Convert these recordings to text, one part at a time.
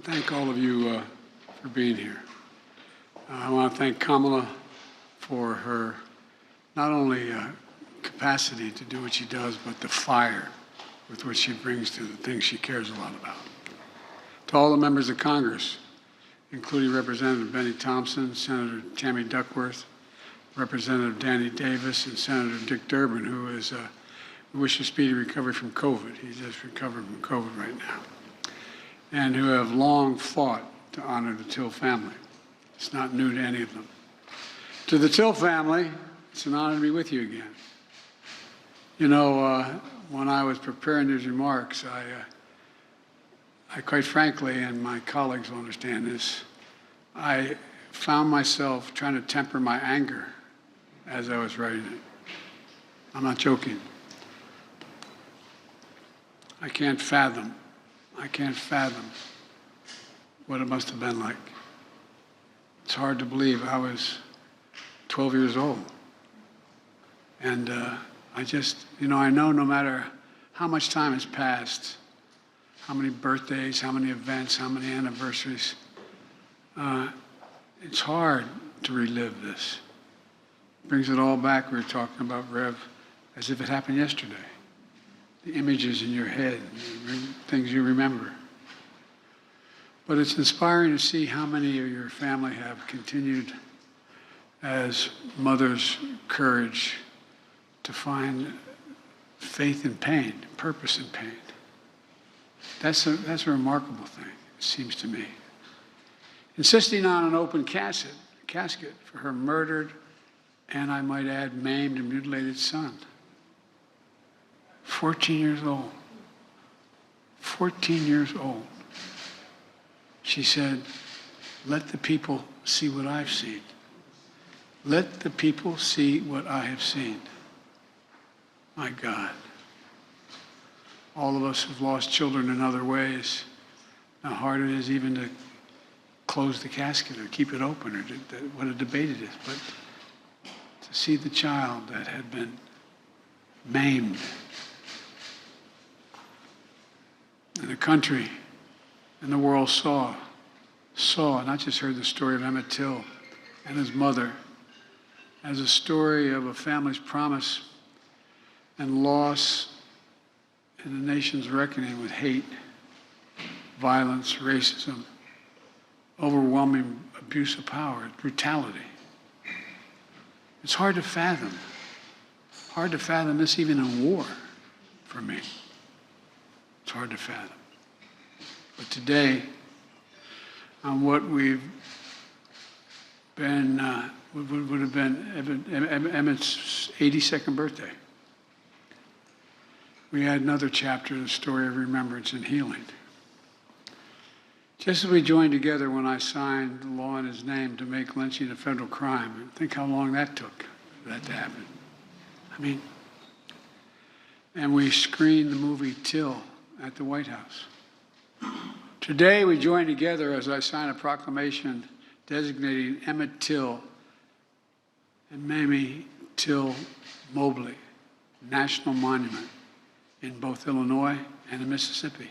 Thank all of you for being here. I want to thank Kamala for her not only capacity to do what she does, but the fire with which she brings to the things she cares a lot about. To all the members of Congress, including Representative Benny Thompson, Senator Tammy Duckworth, Representative Danny Davis, and Senator Dick Durbin, who is we wish a speedy recovery from COVID. He's just recovering from COVID right now. And who have long fought to honor the Till family. It's not new to any of them. To the Till family, it's an honor to be with you again. You know, when I was preparing these remarks, I quite frankly, and my colleagues will understand this, I found myself trying to temper my anger as I was writing it. I'm not joking. I can't fathom what it must have been like. It's hard to believe I was 12 years old. And I just, you know, I know no matter how much time has passed, how many birthdays, how many events, how many anniversaries, it's hard to relive this. It brings it all back. We were talking about Rev as if it happened yesterday. The images in your head, things you remember. But it's inspiring to see how many of your family have continued as mothers' courage to find faith in pain, purpose in pain. That's a remarkable thing, it seems to me. Insisting on an open casket for her murdered, and I might add, maimed and mutilated son. 14 years old. 14 years old. She said, let the people see what I've seen. Let the people see what I have seen. My God. All of us have lost children in other ways. How hard it is even to close the casket or keep it open, or what a debate it is. But to see the child that had been maimed, and the country and the world saw, not just heard the story of Emmett Till and his mother, as a story of a family's promise and loss in the nation's reckoning with hate, violence, racism, overwhelming abuse of power, brutality. It's hard to fathom. Hard to fathom this even in war for me. It's hard to fathom. But today, on what we've been, would have been Emmett's 82nd birthday, we had another chapter of the story of remembrance and healing. Just as we joined together when I signed the law in his name to make lynching a federal crime, and think how long that took for that to happen. I mean, and we screened the movie Till at the White House. Today, we join together as I sign a proclamation designating Emmett Till and Mamie Till Mobley National Monument in both Illinois and in Mississippi.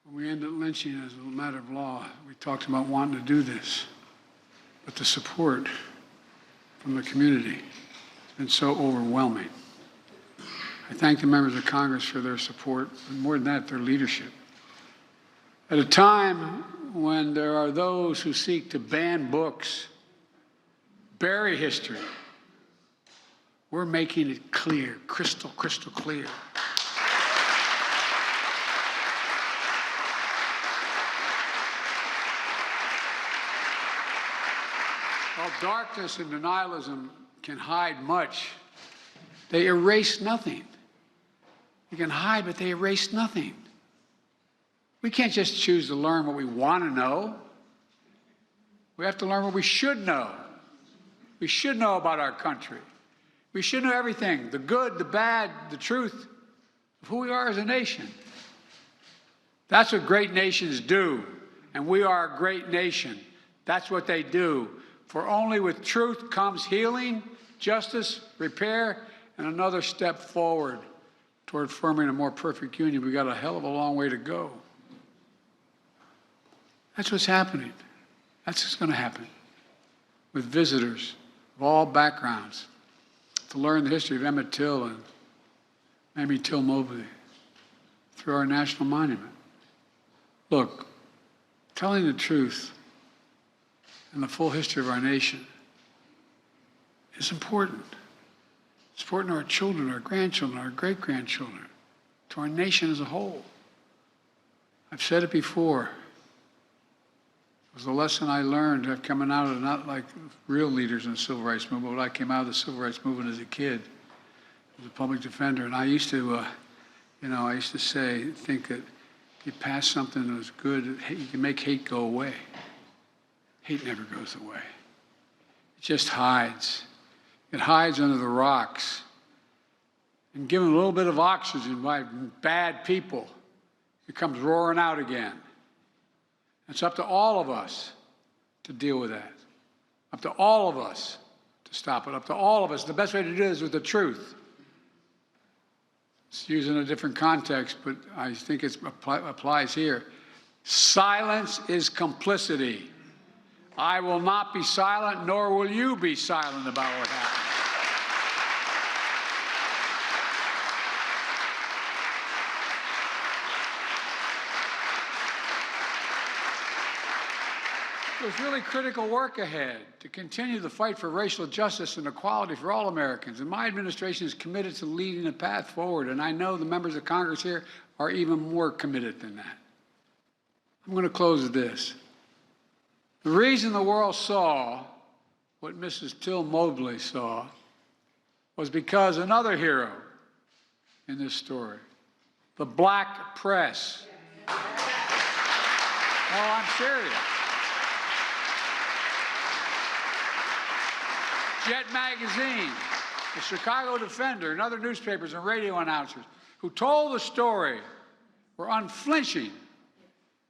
When we ended lynching as a matter of law, we talked about wanting to do this, but the support from the community has been so overwhelming. I thank the members of Congress for their support, and more than that, their leadership. At a time when there are those who seek to ban books, bury history, we're making it clear, crystal clear. While darkness and denialism can hide much, they erase nothing. You can hide, but they erase nothing. We can't just choose to learn what we want to know. We have to learn what we should know. We should know about our country. We should know everything, the good, the bad, the truth of who we are as a nation. That's what great nations do, and we are a great nation. That's what they do. For only with truth comes healing, justice, repair, and another step forward toward forming a more perfect union. We've got a hell of a long way to go. That's what's happening. That's what's going to happen with visitors of all backgrounds to learn the history of Emmett Till and Mamie Till Mobley through our national monument. Look, telling the truth and the full history of our nation is important. It's important to our children, our grandchildren, our great-grandchildren, to our nation as a whole. I've said it before. It was a lesson I learned coming out of, not like real leaders in the civil rights movement, but I came out of the civil rights movement as a kid, as a public defender. And I used to, think that if you pass something that was good, you can make hate go away. Hate never goes away. It just hides. It hides under the rocks. And given a little bit of oxygen by bad people, it comes roaring out again. It's up to all of us to deal with that. Up to all of us to stop it. Up to all of us. The best way to do it is with the truth. It's used in a different context, but I think it applies here. Silence is complicity. I will not be silent, nor will you be silent about what happened. There's really critical work ahead to continue the fight for racial justice and equality for all Americans. And my administration is committed to leading the path forward. And I know the members of Congress here are even more committed than that. I'm going to close with this. The reason the world saw what Mrs. Till Mobley saw was because another hero in this story, the black press. Oh, I'm serious. Jet Magazine, the Chicago Defender, and other newspapers and radio announcers who told the story were unflinching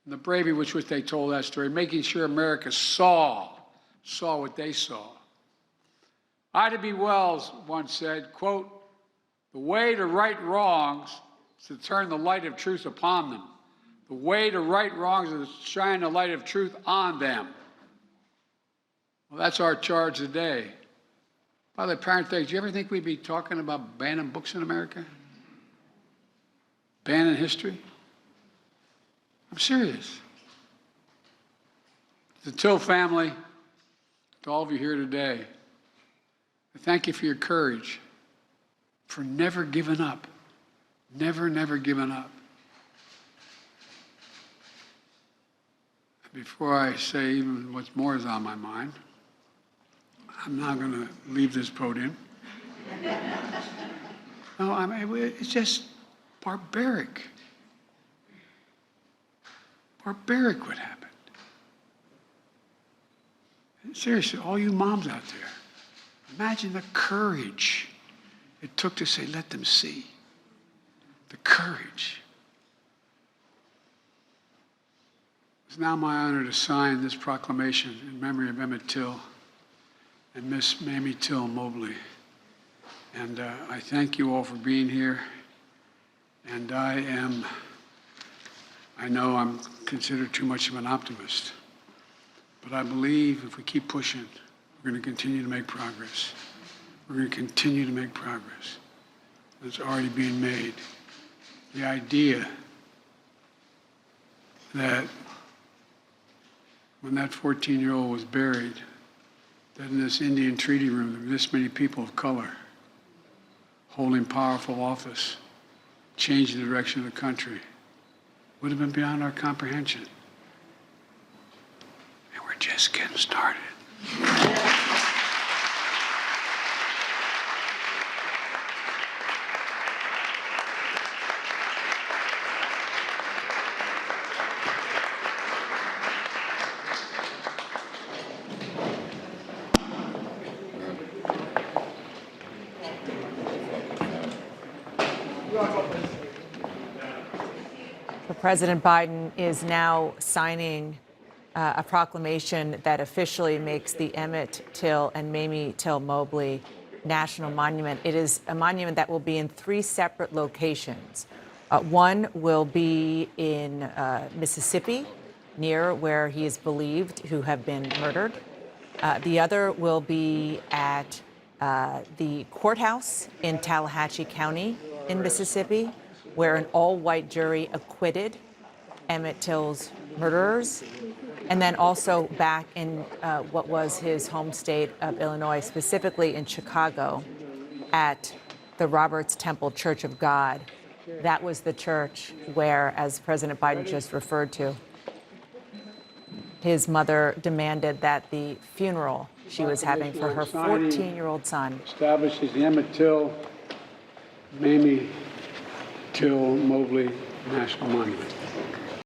in the bravery with which they told that story, making sure America saw what they saw. Ida B. Wells once said, quote, "The way to right wrongs is to turn the light of truth upon them. The way to right wrongs is to shine the light of truth on them." Well, that's our charge today. By the way, parenthetic, do you ever think we'd be talking about banning books in America? Banning history? I'm serious. To the Till family, to all of you here today, I thank you for your courage, for never giving up. Never, never giving up. Before I say even what's more is on my mind, I'm not going to leave this podium. No, I mean, it's just barbaric. Barbaric what happened. Seriously, all you moms out there, imagine the courage it took to say, let them see. The courage. It's now my honor to sign this proclamation in memory of Emmett Till and Miss Mamie Till Mobley. And I thank you all for being here. And I know I'm considered too much of an optimist, but I believe if we keep pushing, we're going to continue to make progress. We're going to continue to make progress. It's already being made. The idea that when that 14-year-old was buried, that in this Indian treaty room, there were this many people of color holding powerful office, changing the direction of the country, would have been beyond our comprehension. And we're just getting started. President Biden is now signing a proclamation that officially makes the Emmett Till and Mamie Till Mobley National Monument. It is a monument that will be in 3 separate locations. One will be in Mississippi, near where he is believed to have been murdered. The other will be at the courthouse in Tallahatchie County in Mississippi, where an all-white jury acquitted Emmett Till's murderers. And then also back in what was his home state of Illinois, specifically in Chicago, at the Roberts Temple Church of God. That was the church where, as President Biden just referred to, his mother demanded that the funeral she was having for her 14-year-old son establishes the Emmett Till, Mamie Till Mobley National Monument.